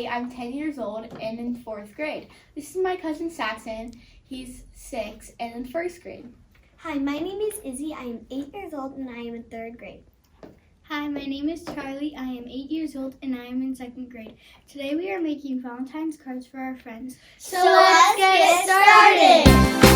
everybody. I'm 10 years old and in 4th grade. This is my cousin Saxon. He's 6 and in 1st grade. Hi, my name is Izzy. I am 8 years old and I am in 3rd grade. Hi, my name is Charlie. I am 8 years old and I am in 2nd grade. Today we are making Valentine's cards for our friends. So let's get started!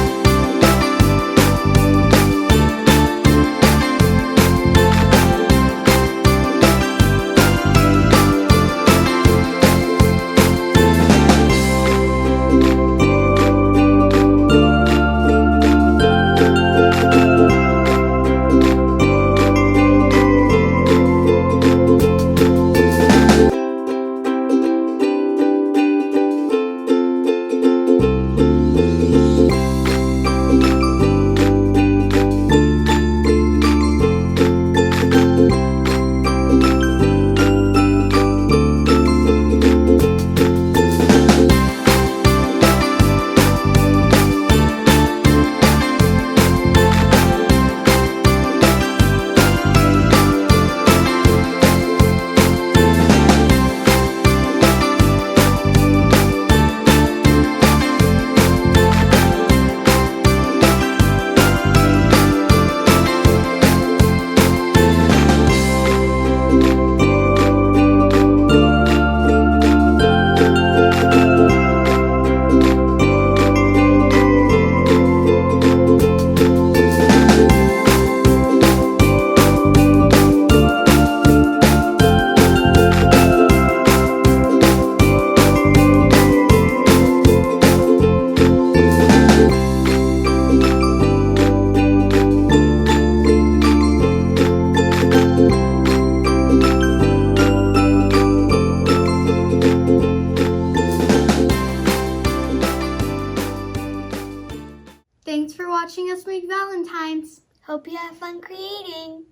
Thanks for watching us make Valentines. Hope you have fun creating.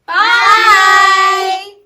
Bye!